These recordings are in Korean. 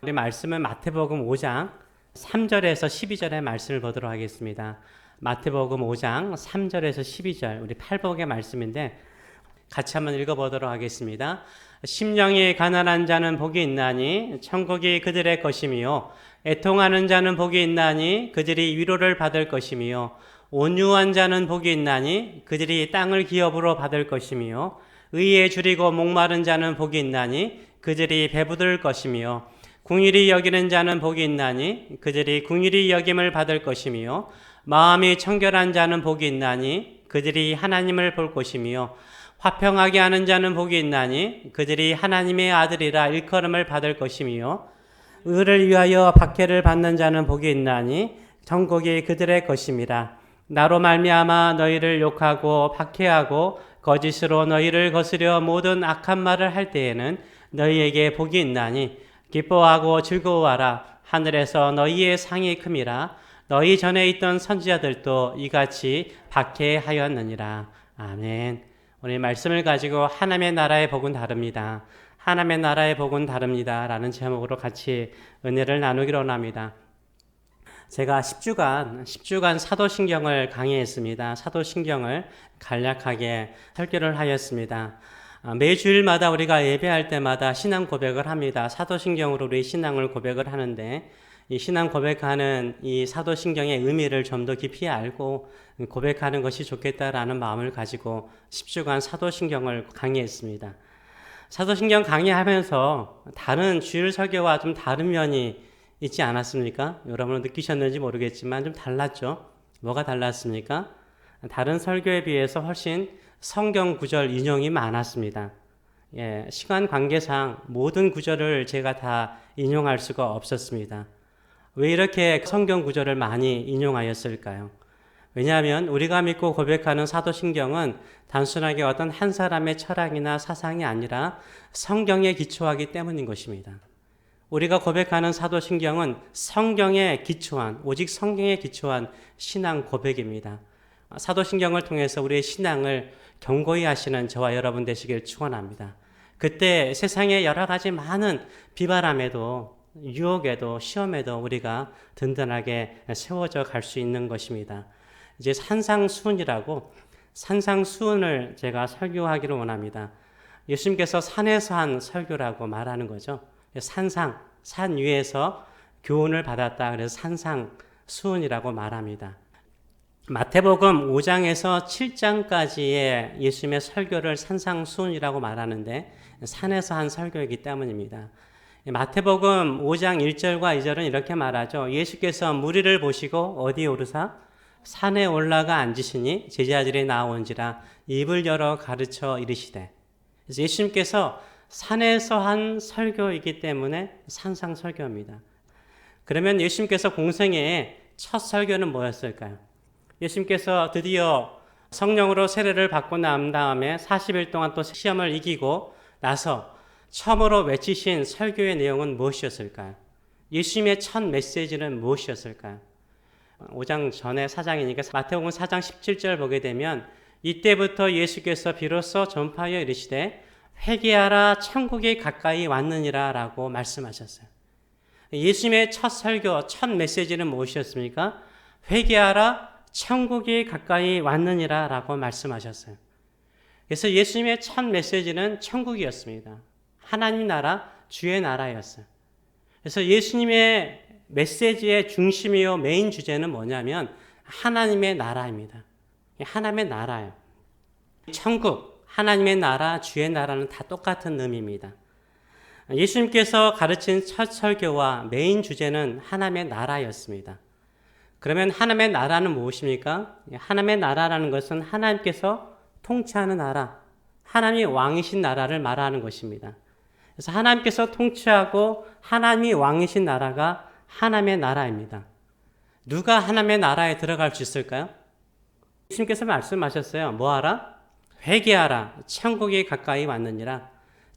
우리 말씀은 마태복음 5장 3절에서 12절의 말씀을 보도록 하겠습니다. 마태복음 5장 3절에서 12절, 우리 팔복의 말씀인데 같이 한번 읽어보도록 하겠습니다. 심령이 가난한 자는 복이 있나니 천국이 그들의 것이며, 애통하는 자는 복이 있나니 그들이 위로를 받을 것이며, 온유한 자는 복이 있나니 그들이 땅을 기업으로 받을 것이며, 의에 줄이고 목마른 자는 복이 있나니 그들이 배부들 것이며, 긍휼히 여기는 자는 복이 있나니 그들이 긍휼히 여김을 받을 것이며, 마음이 청결한 자는 복이 있나니 그들이 하나님을 볼 것이며, 화평하게 하는 자는 복이 있나니 그들이 하나님의 아들이라 일컬음을 받을 것이며, 의를 위하여 박해를 받는 자는 복이 있나니 천국이 그들의 것임이라. 나로 말미암아 너희를 욕하고 박해하고 거짓으로 너희를 거스려 모든 악한 말을 할 때에는 너희에게 복이 있나니 기뻐하고 즐거워하라. 하늘에서 너희의 상이 큼이라. 너희 전에 있던 선지자들도 이같이 박해하였느니라. 아멘. 오늘 말씀을 가지고 하나님의 나라의 복은 다릅니다. 하나님의 나라의 복은 다릅니다. 라는 제목으로 같이 은혜를 나누기로 합니다. 제가 10주간 사도신경을 강의했습니다. 사도신경을 간략하게 설교를 하였습니다. 매주일마다 우리가 예배할 때마다 신앙 고백을 합니다. 사도신경으로 우리 신앙을 고백을 하는데, 이 신앙 고백하는 이 사도신경의 의미를 좀 더 깊이 알고 고백하는 것이 좋겠다라는 마음을 가지고 10주간 사도신경을 강의했습니다. 사도신경 강의하면서 다른 주일 설교와 좀 다른 면이 있지 않았습니까? 여러분은 느끼셨는지 모르겠지만 좀 달랐죠? 뭐가 달랐습니까? 다른 설교에 비해서 훨씬 성경 구절 인용이 많았습니다. 시간 관계상 모든 구절을 제가 다 인용할 수가 없었습니다. 왜 이렇게 성경 구절을 많이 인용하였을까요? 왜냐하면 우리가 믿고 고백하는 사도신경은 단순하게 어떤 한 사람의 철학이나 사상이 아니라 성경에 기초하기 때문인 것입니다. 우리가 고백하는 사도신경은 성경에 기초한, 오직 성경에 기초한 신앙 고백입니다. 사도신경을 통해서 우리의 신앙을 견고히 하시는 저와 여러분 되시길 축원합니다. 그때 세상의 여러 가지 많은 비바람에도, 유혹에도, 시험에도 우리가 든든하게 세워져 갈 수 있는 것입니다. 이제 산상수훈이라고, 산상수훈을 제가 설교하기를 원합니다. 예수님께서 산에서 한 설교라고 말하는 거죠. 산 위에서 교훈을 받았다. 그래서 산상수훈이라고 말합니다. 마태복음 5장에서 7장까지의 예수님의 설교를 산상수훈이라고 말하는데 산에서 한 설교이기 때문입니다. 마태복음 5장 1절과 2절은 이렇게 말하죠. 예수께서 무리를 보시고 어디에 오르사 산에 올라가 앉으시니 제자들이 나온지라 입을 열어 가르쳐 이르시되. 그래서 예수님께서 산에서 한 설교이기 때문에 산상 설교입니다. 그러면 예수님께서 공생애의 첫 설교는 뭐였을까요? 예수님께서 드디어 성령으로 세례를 받고 난 다음에 40일 동안 또 시험을 이기고 나서 처음으로 외치신 설교의 내용은 무엇이었을까요? 예수님의 첫 메시지는 무엇이었을까요? 5장 전에 4장이니까 마태복음 4장 17절 보게 되면 이때부터 예수께서 비로소 전파하여 이르시되 회개하라 천국이 가까이 왔느니라 라고 말씀하셨어요. 예수님의 첫 설교, 첫 메시지는 무엇이었습니까? 회개하라 천국이 가까이 왔느니라 라고 말씀하셨어요. 그래서 예수님의 첫 메시지는 천국이었습니다. 하나님 나라, 주의 나라였어요. 그래서 예수님의 메시지의 중심이요 메인 주제는 뭐냐면 하나님의 나라입니다. 하나님의 나라예요. 천국, 하나님의 나라, 주의 나라는 다 똑같은 의미입니다. 예수님께서 가르친 첫 설교와 메인 주제는 하나님의 나라였습니다. 그러면 하나님의 나라는 무엇입니까? 하나님의 나라라는 것은 하나님께서 통치하는 나라, 하나님이 왕이신 나라를 말하는 것입니다. 그래서 하나님께서 통치하고 하나님이 왕이신 나라가 하나님의 나라입니다. 누가 하나님의 나라에 들어갈 수 있을까요? 예수님께서 말씀하셨어요. 뭐하라? 회개하라. 천국이 가까이 왔느니라.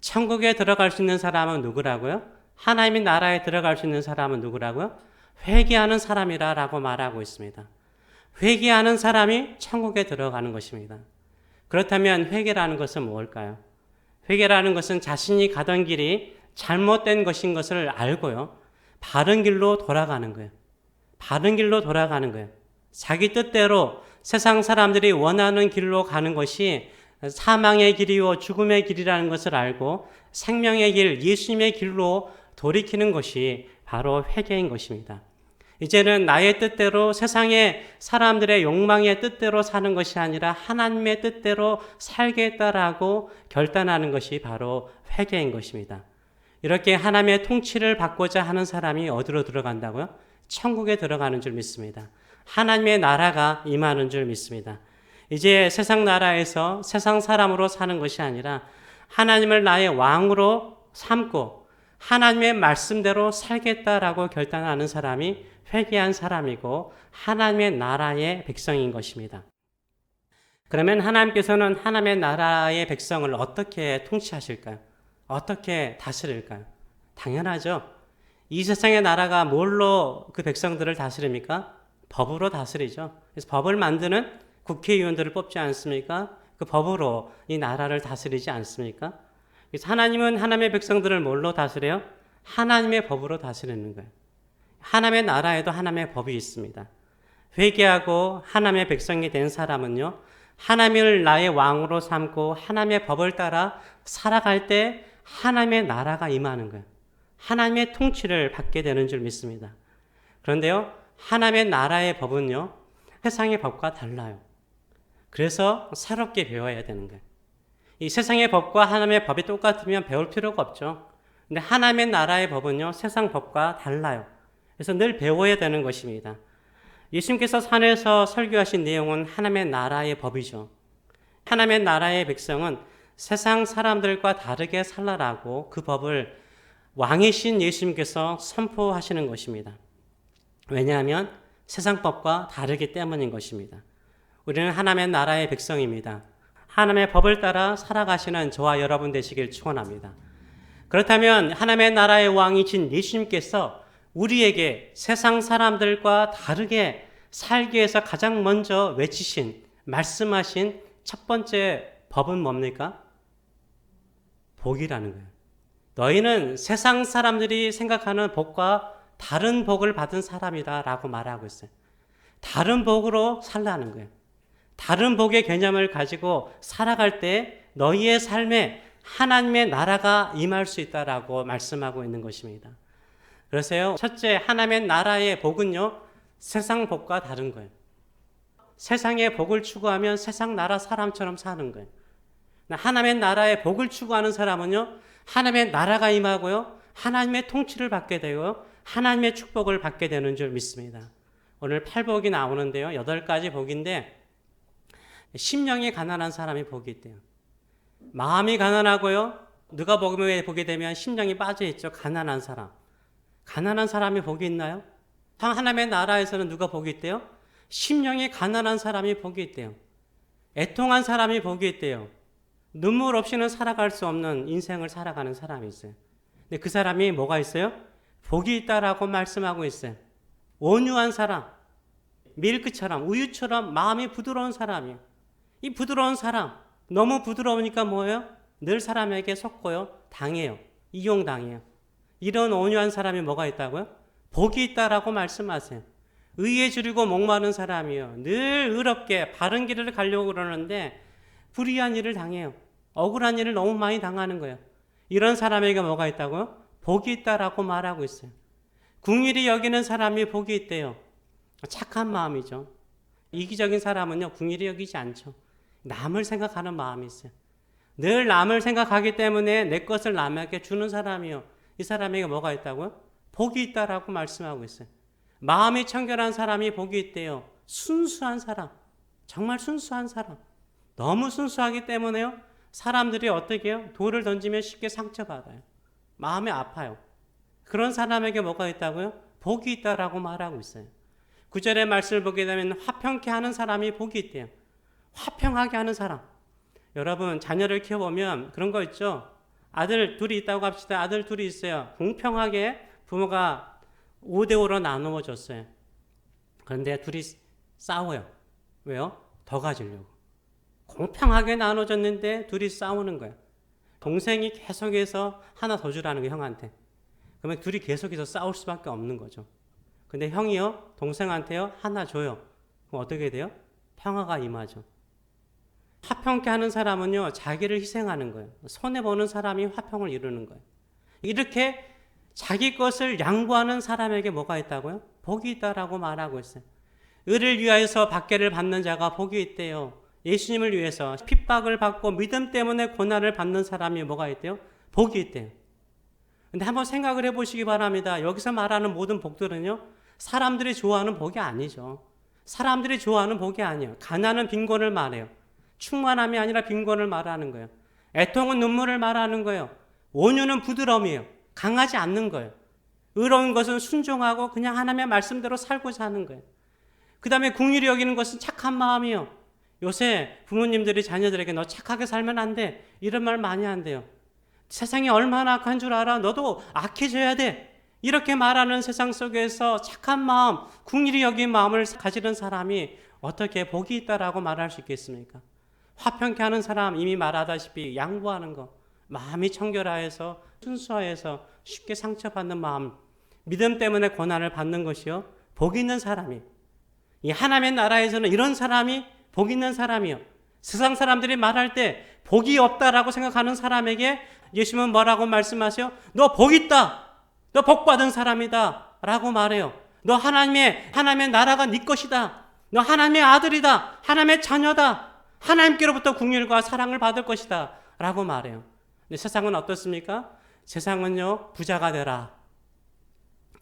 천국에 들어갈 수 있는 사람은 누구라고요? 하나님의 나라에 들어갈 수 있는 사람은 누구라고요? 회개하는 사람이라 라고 말하고 있습니다. 회개하는 사람이 천국에 들어가는 것입니다. 그렇다면 회개라는 것은 무엇일까요? 회개라는 것은 자신이 가던 길이 잘못된 것인 것을 알고요. 바른 길로 돌아가는 거예요. 바른 길로 돌아가는 거예요. 자기 뜻대로 세상 사람들이 원하는 길로 가는 것이 사망의 길이요 죽음의 길이라는 것을 알고 생명의 길, 예수님의 길로 돌이키는 것이 바로 회개인 것입니다. 이제는 나의 뜻대로 세상의 사람들의 욕망의 뜻대로 사는 것이 아니라 하나님의 뜻대로 살겠다라고 결단하는 것이 바로 회개인 것입니다. 이렇게 하나님의 통치를 받고자 하는 사람이 어디로 들어간다고요? 천국에 들어가는 줄 믿습니다. 하나님의 나라가 임하는 줄 믿습니다. 이제 세상 나라에서 세상 사람으로 사는 것이 아니라 하나님을 나의 왕으로 삼고 하나님의 말씀대로 살겠다라고 결단하는 사람이 회개한 사람이고 하나님의 나라의 백성인 것입니다. 그러면 하나님께서는 하나님의 나라의 백성을 어떻게 통치하실까요? 어떻게 다스릴까요? 당연하죠. 이 세상의 나라가 뭘로 그 백성들을 다스립니까? 법으로 다스리죠. 그래서 법을 만드는 국회의원들을 뽑지 않습니까? 그 법으로 이 나라를 다스리지 않습니까? 그래서 하나님은 하나님의 백성들을 뭘로 다스려요? 하나님의 법으로 다스리는 거예요. 하나님의 나라에도 하나님의 법이 있습니다. 회개하고 하나님의 백성이 된 사람은요, 하나님을 나의 왕으로 삼고 하나님의 법을 따라 살아갈 때 하나님의 나라가 임하는 거예요. 하나님의 통치를 받게 되는 줄 믿습니다. 그런데요, 하나님의 나라의 법은요, 세상의 법과 달라요. 그래서 새롭게 배워야 되는 거예요. 이 세상의 법과 하나님의 법이 똑같으면 배울 필요가 없죠. 근데 하나님의 나라의 법은요, 세상 법과 달라요. 그래서 늘 배워야 되는 것입니다. 예수님께서 산에서 설교하신 내용은 하나님의 나라의 법이죠. 하나님의 나라의 백성은 세상 사람들과 다르게 살라라고 그 법을 왕이신 예수님께서 선포하시는 것입니다. 왜냐하면 세상 법과 다르기 때문인 것입니다. 우리는 하나님의 나라의 백성입니다. 하나님의 법을 따라 살아가시는 저와 여러분 되시길 축원합니다. 그렇다면 하나님의 나라의 왕이신 예수님께서 우리에게 세상 사람들과 다르게 살기 위해서 가장 먼저 외치신, 말씀하신 첫 번째 법은 뭡니까? 복이라는 거예요. 너희는 세상 사람들이 생각하는 복과 다른 복을 받은 사람이다 라고 말하고 있어요. 다른 복으로 살라는 거예요. 다른 복의 개념을 가지고 살아갈 때 너희의 삶에 하나님의 나라가 임할 수 있다라고 말씀하고 있는 것입니다. 그래서요, 첫째, 하나님의 나라의 복은요, 세상 복과 다른 거예요. 세상의 복을 추구하면 세상 나라 사람처럼 사는 거예요. 하나님의 나라의 복을 추구하는 사람은요, 하나님의 나라가 임하고요, 하나님의 통치를 받게 되고요, 하나님의 축복을 받게 되는 줄 믿습니다. 오늘 8복이 나오는데요, 8가지 복인데 심령이 가난한 사람이 복이 있대요. 마음이 가난하고요, 누가복음에 보게 되면 심령이 빠져있죠. 가난한 사람. 가난한 사람이 복이 있나요? 하나님의 나라에서는 누가 복이 있대요? 심령이 가난한 사람이 복이 있대요. 애통한 사람이 복이 있대요. 눈물 없이는 살아갈 수 없는 인생을 살아가는 사람이 있어요. 근데 그 사람이 뭐가 있어요? 복이 있다라고 말씀하고 있어요. 온유한 사람, 밀크처럼, 우유처럼 마음이 부드러운 사람이에요. 이 부드러운 사람, 너무 부드러우니까 뭐예요? 늘 사람에게 속고요, 당해요. 이용당해요. 이런 온유한 사람이 뭐가 있다고요? 복이 있다라고 말씀하세요. 의에 주리고 목마른 사람이요. 늘 의롭게 바른 길을 가려고 그러는데 불의한 일을 당해요. 억울한 일을 너무 많이 당하는 거예요. 이런 사람에게 뭐가 있다고요? 복이 있다라고 말하고 있어요. 궁일이 여기는 사람이 복이 있대요. 착한 마음이죠. 이기적인 사람은요, 궁일이 여기지 않죠. 남을 생각하는 마음이 있어요. 늘 남을 생각하기 때문에 내 것을 남에게 주는 사람이요. 이 사람에게 뭐가 있다고요? 복이 있다라고 말씀하고 있어요. 마음이 청결한 사람이 복이 있대요. 순수한 사람, 정말 순수한 사람. 너무 순수하기 때문에요, 사람들이 어떻게 해요? 돌을 던지면 쉽게 상처받아요. 마음이 아파요. 그런 사람에게 뭐가 있다고요? 복이 있다라고 말하고 있어요. 9절의 말씀을 보게 되면 화평케 하는 사람이 복이 있대요. 화평하게 하는 사람. 여러분, 자녀를 키워보면 그런 거 있죠? 아들 둘이 있다고 합시다. 아들 둘이 있어요. 공평하게 부모가 5대5로 나누어 줬어요. 그런데 둘이 싸워요. 왜요? 더 가지려고. 공평하게 나눠줬는데 둘이 싸우는 거예요. 동생이 계속해서 하나 더 주라는 거예요, 형한테. 그러면 둘이 계속해서 싸울 수밖에 없는 거죠. 근데 형이요, 동생한테요, 하나 줘요. 그럼 어떻게 돼요? 평화가 임하죠. 화평케 하는 사람은요, 자기를 희생하는 거예요. 손해보는 사람이 화평을 이루는 거예요. 이렇게 자기 것을 양보하는 사람에게 뭐가 있다고요? 복이 있다라고 말하고 있어요. 의를 위하여서 박해를 받는 자가 복이 있대요. 예수님을 위해서 핍박을 받고 믿음 때문에 고난을 받는 사람이 뭐가 있대요? 복이 있대요. 근데 한번 생각을 해보시기 바랍니다. 여기서 말하는 모든 복들은요, 사람들이 좋아하는 복이 아니죠. 사람들이 좋아하는 복이 아니에요. 가난은 빈곤을 말해요. 충만함이 아니라 빈곤을 말하는 거예요. 애통은 눈물을 말하는 거예요. 온유는 부드러움이에요. 강하지 않는 거예요. 의로운 것은 순종하고 그냥 하나님의 말씀대로 살고자 하는 거예요. 그 다음에 긍휼히 여기는 것은 착한 마음이에요. 요새 부모님들이 자녀들에게 너 착하게 살면 안 돼, 이런 말 많이 한대요. 세상이 얼마나 악한 줄 알아? 너도 악해져야 돼. 이렇게 말하는 세상 속에서 착한 마음, 긍휼히 여긴 마음을 가지는 사람이 어떻게 복이 있다라고 말할 수 있겠습니까? 화평케 하는 사람, 이미 말하다시피 양보하는 것, 마음이 청결하여서 순수하여서 쉽게 상처받는 마음, 믿음 때문에 고난을 받는 것이요, 복 있는 사람이. 이 하나님의 나라에서는 이런 사람이 복 있는 사람이요. 세상 사람들이 말할 때 복이 없다라고 생각하는 사람에게 예수님은 뭐라고 말씀하세요? 너 복 있다. 너 복 받은 사람이다. 라고 말해요. 너 하나님의 나라가 네 것이다. 너 하나님의 아들이다. 하나님의 자녀다. 하나님께로부터 긍휼과 사랑을 받을 것이다. 라고 말해요. 근데 세상은 어떻습니까? 세상은요, 부자가 되라.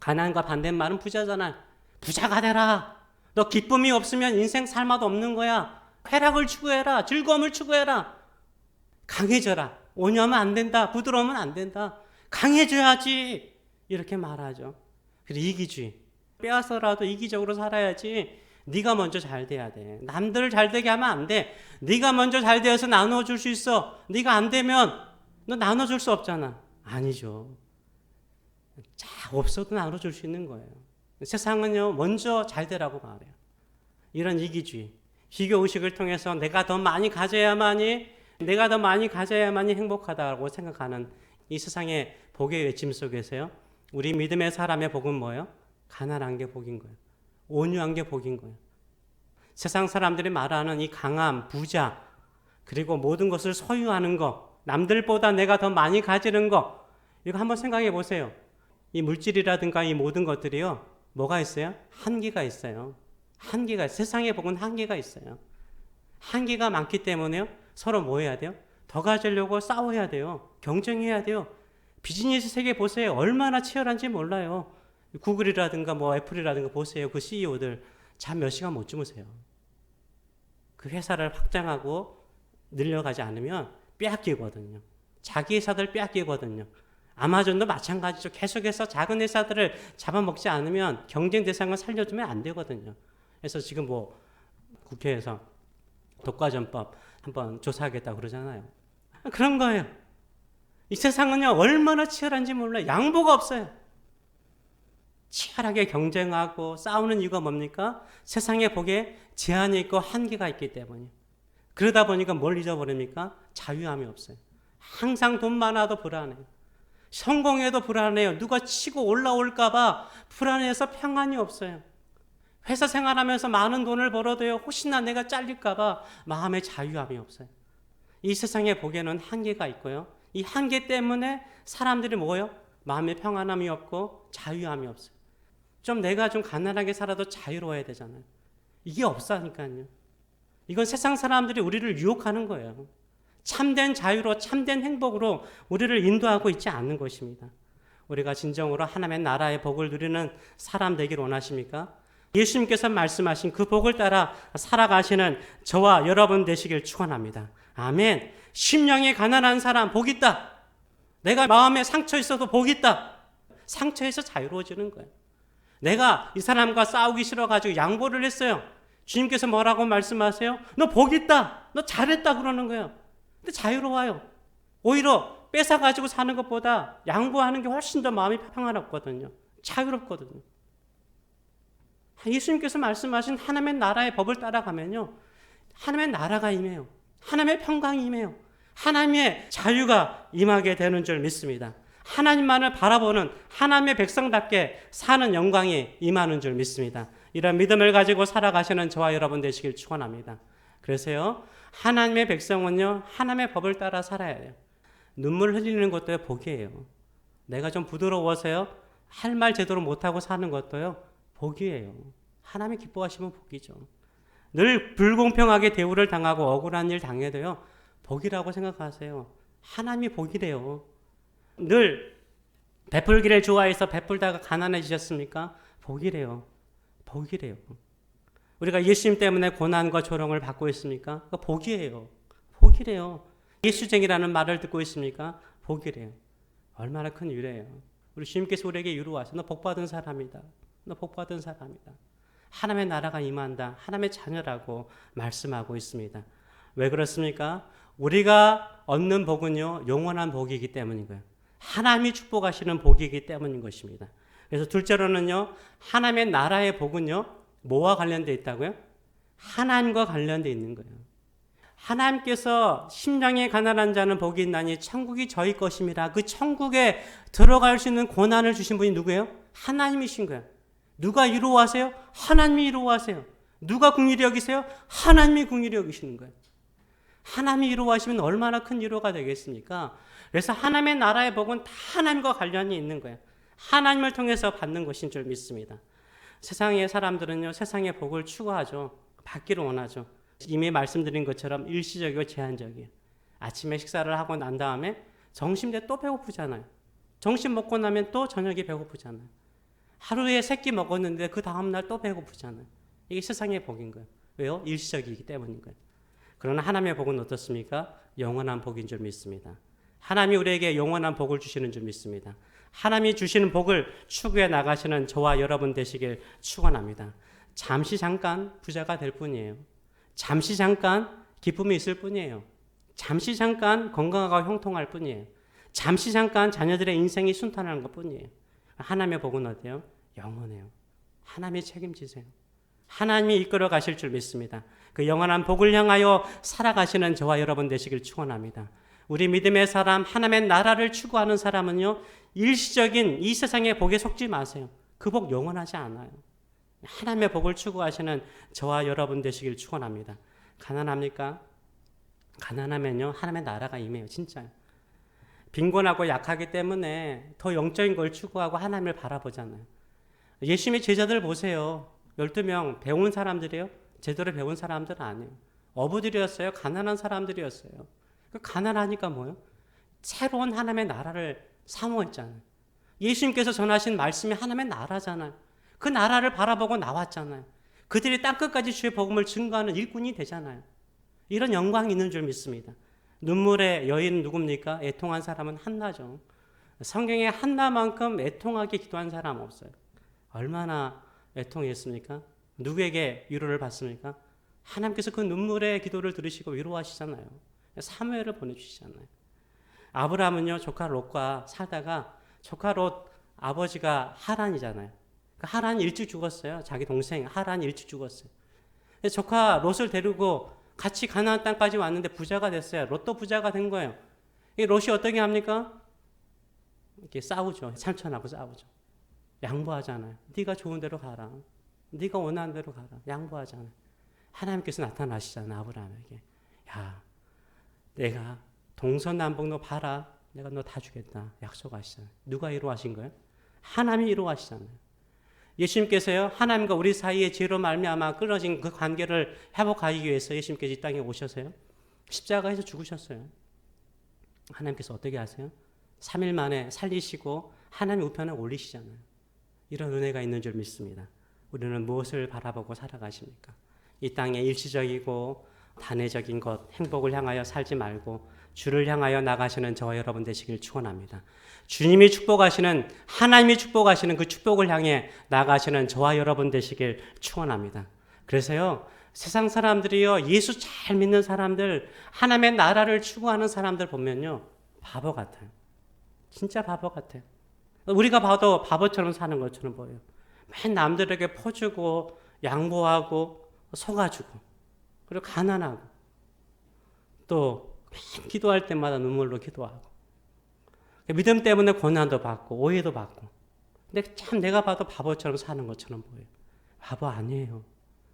가난과 반대말은 부자잖아요. 부자가 되라. 너 기쁨이 없으면 인생 살 맛 없는 거야. 쾌락을 추구해라. 즐거움을 추구해라. 강해져라. 온유하면 안 된다. 부드러우면 안 된다. 강해져야지. 이렇게 말하죠. 그리고 이기주의. 빼앗아서라도 이기적으로 살아야지. 네가 먼저 잘 돼야 돼. 남들을 잘 되게 하면 안 돼. 네가 먼저 잘 되어서 나눠줄 수 있어. 네가 안 되면 너 나눠줄 수 없잖아. 아니죠. 없어도 나눠줄 수 있는 거예요. 세상은요, 먼저 잘 되라고 말해요. 이런 이기주의, 비교의식을 통해서 내가 더 많이 가져야만이 행복하다고 생각하는 이 세상의 복의 외침 속에서요, 우리 믿음의 사람의 복은 뭐예요? 가난한 게 복인 거예요. 온유한 게 복인 거예요. 세상 사람들이 말하는 이 강함, 부자, 그리고 모든 것을 소유하는 것, 남들보다 내가 더 많이 가지는 것, 이거 한번 생각해 보세요. 이 물질이라든가 이 모든 것들이요, 뭐가 있어요? 한계가 있어요. 세상의 복은 한계가 있어요. 한계가 많기 때문에요, 서로 뭐 해야 돼요? 더 가지려고 싸워야 돼요. 경쟁해야 돼요. 비즈니스 세계 보세요. 얼마나 치열한지 몰라요. 구글이라든가 뭐 애플이라든가 보세요. 그 CEO들 잠 몇 시간 못 주무세요. 그 회사를 확장하고 늘려가지 않으면 빼앗기거든요. 자기 회사들 빼앗기거든요. 아마존도 마찬가지죠. 계속해서 작은 회사들을 잡아먹지 않으면 경쟁 대상을 살려주면 안 되거든요. 그래서 지금 뭐 국회에서 독과점법 한번 조사하겠다고 그러잖아요. 그런 거예요. 이 세상은요, 얼마나 치열한지 몰라요. 양보가 없어요. 치열하게 경쟁하고 싸우는 이유가 뭡니까? 세상의 복에 제한이 있고 한계가 있기 때문이에요. 그러다 보니까 뭘 잊어버립니까? 자유함이 없어요. 항상 돈 많아도 불안해요. 성공해도 불안해요. 누가 치고 올라올까봐 불안해서 평안이 없어요. 회사 생활하면서 많은 돈을 벌어도요, 혹시나 내가 잘릴까봐 마음의 자유함이 없어요. 이 세상의 복에는 한계가 있고요. 이 한계 때문에 사람들이 뭐예요? 마음의 평안함이 없고 자유함이 없어요. 내가 좀 가난하게 살아도 자유로워야 되잖아요. 이게 없다니까요. 이건 세상 사람들이 우리를 유혹하는 거예요. 참된 자유로, 참된 행복으로 우리를 인도하고 있지 않는 것입니다. 우리가 진정으로 하나님의 나라의 복을 누리는 사람 되길 원하십니까? 예수님께서 말씀하신 그 복을 따라 살아가시는 저와 여러분 되시길 축원합니다. 아멘. 심령이 가난한 사람 복 있다. 내가 마음에 상처 있어도 복 있다. 상처에서 자유로워지는 거예요. 내가 이 사람과 싸우기 싫어가지고 양보를 했어요. 주님께서 뭐라고 말씀하세요? 너 복 있다. 너 잘했다 그러는 거예요. 근데 자유로워요. 오히려 뺏어가지고 사는 것보다 양보하는 게 훨씬 더 마음이 평안없거든요. 자유롭거든요. 예수님께서 말씀하신 하나님의 나라의 법을 따라가면요, 하나님의 나라가 임해요. 하나님의 평강이 임해요. 하나님의 자유가 임하게 되는 줄 믿습니다. 하나님만을 바라보는 하나님의 백성답게 사는 영광이 임하는 줄 믿습니다. 이런 믿음을 가지고 살아가시는 저와 여러분 되시길 축원합니다. 그래서요, 하나님의 백성은요, 하나님의 법을 따라 살아야 돼요. 눈물 흘리는 것도 복이에요. 내가 좀 부드러워서요, 할 말 제대로 못하고 사는 것도요, 복이에요. 하나님이 기뻐하시면 복이죠. 늘 불공평하게 대우를 당하고 억울한 일 당해도요, 복이라고 생각하세요. 하나님이 복이래요. 늘 베풀기를 좋아해서 베풀다가 가난해지셨습니까? 복이래요. 복이래요. 우리가 예수님 때문에 고난과 조롱을 받고 있습니까? 복이에요. 복이래요. 예수쟁이라는 말을 듣고 있습니까? 복이래요. 얼마나 큰 위로예요. 우리 주님께서 우리에게 위로하셔. 너 복받은 사람이다. 너 복받은 사람이다. 하나님의 나라가 임한다. 하나님의 자녀라고 말씀하고 있습니다. 왜 그렇습니까? 우리가 얻는 복은요, 영원한 복이기 때문인 거예요. 하나님이 축복하시는 복이기 때문인 것입니다. 그래서 둘째로는요, 하나님의 나라의 복은요, 뭐와 관련되어 있다고요? 하나님과 관련되어 있는 거예요. 하나님께서 심령이 가난한 자는 복이 있나니 천국이 저희 것임이라. 그 천국에 들어갈 수 있는 고난을 주신 분이 누구예요? 하나님이신 거예요. 누가 위로하세요? 하나님이 위로하세요. 누가 긍휼히 여기세요? 하나님이 긍휼히 여기시는 거예요. 하나님이 위로하시면 얼마나 큰 위로가 되겠습니까? 그래서 하나님의 나라의 복은 다 하나님과 관련이 있는 거예요. 하나님을 통해서 받는 것인 줄 믿습니다. 세상의 사람들은요, 세상의 복을 추구하죠. 받기를 원하죠. 이미 말씀드린 것처럼 일시적이고 제한적이에요. 아침에 식사를 하고 난 다음에 점심 때 또 배고프잖아요. 점심 먹고 나면 또 저녁에 배고프잖아요. 하루에 3끼 먹었는데 그 다음날 또 배고프잖아요. 이게 세상의 복인 거예요. 왜요? 일시적이기 때문인 거예요. 그러나 하나님의 복은 어떻습니까? 영원한 복인 줄 믿습니다. 하나님이 우리에게 영원한 복을 주시는 줄 믿습니다. 하나님이 주시는 복을 추구해 나가시는 저와 여러분 되시길 축원합니다. 잠시 잠깐 부자가 될 뿐이에요. 잠시 잠깐 기쁨이 있을 뿐이에요. 잠시 잠깐 건강하고 형통할 뿐이에요. 잠시 잠깐 자녀들의 인생이 순탄한 것 뿐이에요. 하나님의 복은 어때요? 영원해요. 하나님이 책임지세요. 하나님이 이끌어 가실 줄 믿습니다. 그 영원한 복을 향하여 살아가시는 저와 여러분 되시길 축원합니다. 우리 믿음의 사람, 하나님의 나라를 추구하는 사람은요, 일시적인 이 세상의 복에 속지 마세요. 그 복 영원하지 않아요. 하나님의 복을 추구하시는 저와 여러분 되시길 축원합니다. 가난합니까? 가난하면요, 하나님의 나라가 임해요. 진짜요. 빈곤하고 약하기 때문에 더 영적인 걸 추구하고 하나님을 바라보잖아요. 예수님의 제자들 보세요. 12명 배운 사람들이에요? 제대로 배운 사람들은 아니에요. 어부들이었어요. 가난한 사람들이었어요. 가난하니까 뭐예요? 새로운 하나님의 나라를 사모했잖아요. 예수님께서 전하신 말씀이 하나님의 나라잖아요. 그 나라를 바라보고 나왔잖아요. 그들이 땅끝까지 주의 복음을 증거하는 일꾼이 되잖아요. 이런 영광이 있는 줄 믿습니다. 눈물의 여인은 누굽니까? 애통한 사람은 한나죠. 성경에 한나만큼 애통하게 기도한 사람 없어요. 얼마나 애통했습니까? 누구에게 위로를 받습니까? 하나님께서 그 눈물의 기도를 들으시고 위로하시잖아요. 사무엘을 보내주시잖아요. 아브라함은요, 조카 롯과 살다가 조카 롯 아버지가 하란이잖아요. 하란이 일찍 죽었어요. 자기 동생 하란이 일찍 죽었어요. 조카 롯을 데리고 같이 가나안 땅까지 왔는데 부자가 됐어요. 롯도 부자가 된 거예요. 이 롯이 어떻게 합니까? 이렇게 싸우죠. 삼촌하고 싸우죠. 양보하잖아요. 네가 좋은 대로 가라. 네가 원하는 대로 가라. 양보하잖아요. 하나님께서 나타나시잖아요. 아브라함에게. 야, 내가 동서남북 너 봐라. 내가 너 다 주겠다. 약속하시잖아요. 누가 이루하신 거예요? 하나님이 이루하시잖아요. 예수님께서요, 하나님과 우리 사이의 죄로 말미암아 끊어진 그 관계를 회복하기 위해서 예수님께서 이 땅에 오셔서요, 십자가에서 죽으셨어요. 하나님께서 어떻게 하세요? 3일 만에 살리시고 하나님 우편에 올리시잖아요. 이런 은혜가 있는 줄 믿습니다. 우리는 무엇을 바라보고 살아가십니까? 이 땅에 일시적이고 단회적인 것, 행복을 향하여 살지 말고 주를 향하여 나가시는 저와 여러분 되시길 축원합니다. 주님이 축복하시는, 하나님이 축복하시는 그 축복을 향해 나가시는 저와 여러분 되시길 축원합니다. 그래서요, 세상 사람들이요, 예수 잘 믿는 사람들, 하나님의 나라를 추구하는 사람들 보면요, 바보 같아요. 진짜 바보 같아요. 우리가 봐도 바보처럼 사는 것처럼 보여요. 맨 남들에게 퍼주고 양보하고 속아주고, 그리고 가난하고 또 기도할 때마다 눈물로 기도하고 믿음 때문에 고난도 받고 오해도 받고 근데 참 내가 봐도 바보처럼 사는 것처럼 보여요. 바보 아니에요.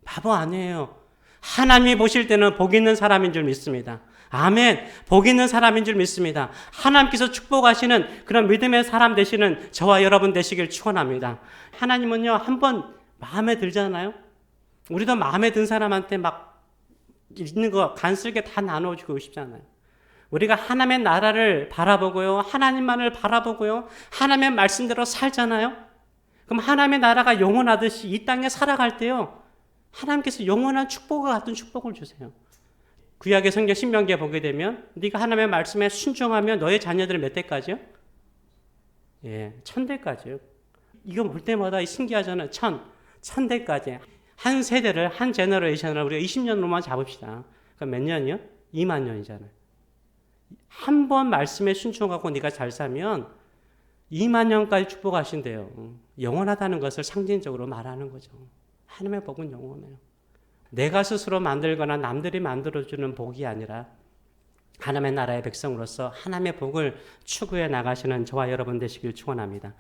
바보 아니에요. 하나님이 보실 때는 복 있는 사람인 줄 믿습니다. 아멘. 복 있는 사람인 줄 믿습니다. 하나님께서 축복하시는 그런 믿음의 사람 되시는 저와 여러분 되시길 축원합니다. 하나님은요, 한번 마음에 들잖아요. 우리도 마음에 든 사람한테 막 있는 거 간슬게 다 나눠주고 싶잖아요. 우리가 하나님의 나라를 바라보고요, 하나님만을 바라보고요, 하나님의 말씀대로 살잖아요. 그럼 하나님의 나라가 영원하듯이 이 땅에 살아갈 때요, 하나님께서 영원한 축복과 같은 축복을 주세요. 구약의 성경 신명기에 보게 되면 네가 하나님의 말씀에 순종하면 너의 자녀들은 몇 대까지요? 1000대까지요. 이거 볼 때마다 신기하잖아요. 1000대까지. 한 세대를, 한 제너레이션을 우리가 20년으로만 잡읍시다. 그럼 몇 년이요? 2만 년이잖아요. 한 번 말씀에 순종하고 네가 잘 살면 2만 년까지 축복하신대요. 영원하다는 것을 상징적으로 말하는 거죠. 하나님의 복은 영원해요. 내가 스스로 만들거나 남들이 만들어주는 복이 아니라 하나님의 나라의 백성으로서 하나님의 복을 추구해 나가시는 저와 여러분 되시길 축원합니다.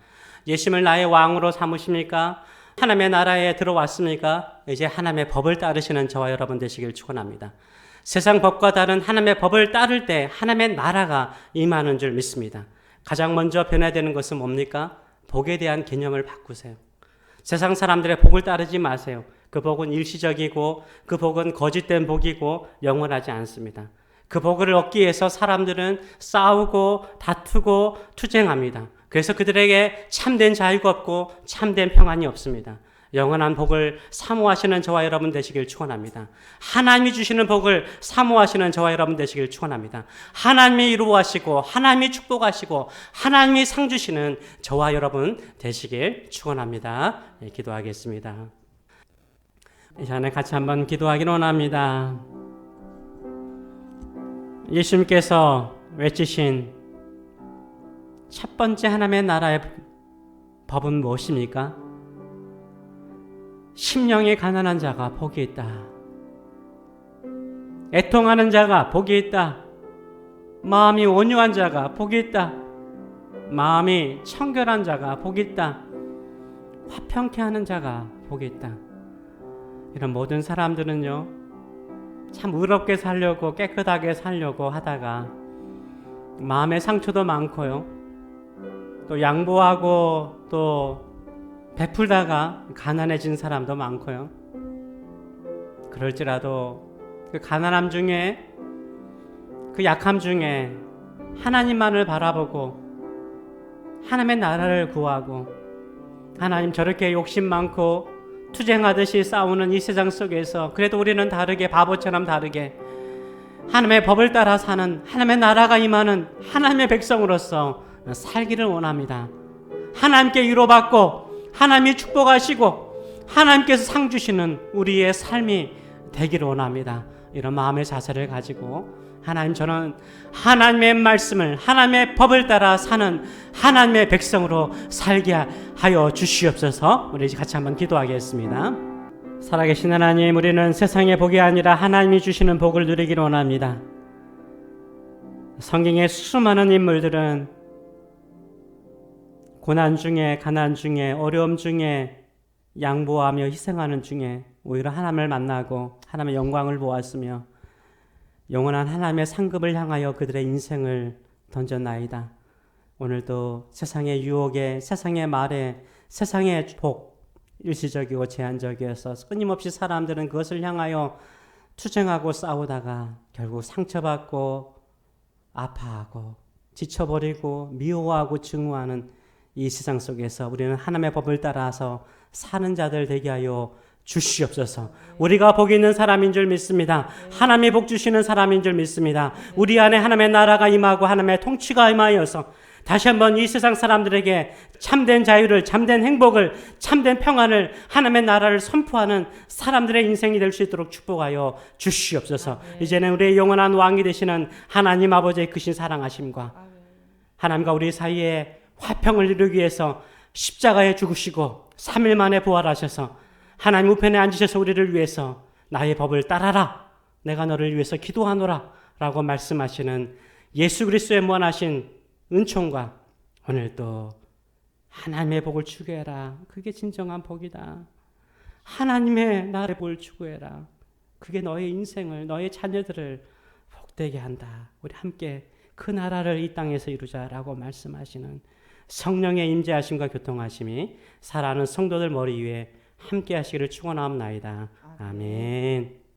예수님을 나의 왕으로 삼으십니까? 하나님의 나라에 들어왔습니까? 이제 하나님의 법을 따르시는 저와 여러분 되시길 축원합니다. 세상 법과 다른 하나님의 법을 따를 때 하나님의 나라가 임하는 줄 믿습니다. 가장 먼저 변화되는 것은 뭡니까? 복에 대한 개념을 바꾸세요. 세상 사람들의 복을 따르지 마세요. 그 복은 일시적이고 그 복은 거짓된 복이고 영원하지 않습니다. 그 복을 얻기 위해서 사람들은 싸우고 다투고 투쟁합니다. 그래서 그들에게 참된 자유가 없고 참된 평안이 없습니다. 영원한 복을 사모하시는 저와 여러분 되시길 축원합니다. 하나님이 주시는 복을 사모하시는 저와 여러분 되시길 축원합니다. 하나님이 이루어하시고 하나님이 축복하시고 하나님이 상 주시는 저와 여러분 되시길 축원합니다. 기도하겠습니다. 이 시간에 같이 한번 기도하기를 원합니다. 예수님께서 외치신 첫 번째 하나님의 나라의 법은 무엇입니까? 심령이 가난한 자가 복이 있다. 애통하는 자가 복이 있다. 마음이 온유한 자가 복이 있다. 마음이 청결한 자가 복이 있다. 화평케 하는 자가 복이 있다. 이런 모든 사람들은요, 참 의롭게 살려고 깨끗하게 살려고 하다가 마음의 상처도 많고요, 또 양보하고 또 베풀다가 가난해진 사람도 많고요. 그럴지라도 그 가난함 중에, 그 약함 중에 하나님만을 바라보고 하나님의 나라를 구하고 하나님 저렇게 욕심 많고 투쟁하듯이 싸우는 이 세상 속에서 그래도 우리는 다르게, 바보처럼 다르게 하나님의 법을 따라 사는, 하나님의 나라가 임하는 하나님의 백성으로서 살기를 원합니다. 하나님께 위로받고 하나님이 축복하시고 하나님께서 상 주시는 우리의 삶이 되기를 원합니다. 이런 마음의 자세를 가지고 하나님, 저는 하나님의 말씀을, 하나님의 법을 따라 사는 하나님의 백성으로 살게 하여 주시옵소서. 우리 같이 한번 기도하겠습니다. 살아계신 하나님, 우리는 세상의 복이 아니라 하나님이 주시는 복을 누리기를 원합니다. 성경의 수많은 인물들은 고난 중에, 가난 중에, 어려움 중에, 양보하며 희생하는 중에 오히려 하나님을 만나고 하나님의 영광을 보았으며 영원한 하나님의 상급을 향하여 그들의 인생을 던졌나이다. 오늘도 세상의 유혹에, 세상의 말에, 세상의 복, 일시적이고 제한적이어서 끊임없이 사람들은 그것을 향하여 투쟁하고 싸우다가 결국 상처받고 아파하고 지쳐버리고 미워하고 증오하는 이 세상 속에서 우리는 하나님의 법을 따라서 사는 자들 되게 하여 주시옵소서. 우리가 복 있는 사람인 줄 믿습니다. 하나님이 복 주시는 사람인 줄 믿습니다. 우리 안에 하나님의 나라가 임하고 하나님의 통치가 임하여서 다시 한번 이 세상 사람들에게 참된 자유를, 참된 행복을, 참된 평안을, 하나님의 나라를 선포하는 사람들의 인생이 될 수 있도록 축복하여 주시옵소서. 이제는 우리의 영원한 왕이 되시는 하나님 아버지의 크신 사랑하심과 하나님과 우리 사이에 화평을 이루기 위해서 십자가에 죽으시고 3일 만에 부활하셔서 하나님 우편에 앉으셔서 우리를 위해서 나의 법을 따라라, 내가 너를 위해서 기도하노라 라고 말씀하시는 예수 그리스도의 무한하신 은총과 오늘도 하나님의 복을 추구해라. 그게 진정한 복이다. 하나님의 나라의 복을 추구해라. 그게 너의 인생을, 너의 자녀들을 복되게 한다. 우리 함께 그 나라를 이 땅에서 이루자라고 말씀하시는 성령의 임재하심과 교통하심이 살아가는 성도들 머리 위에 함께 하시기를 축원하옵나이다. 아멘.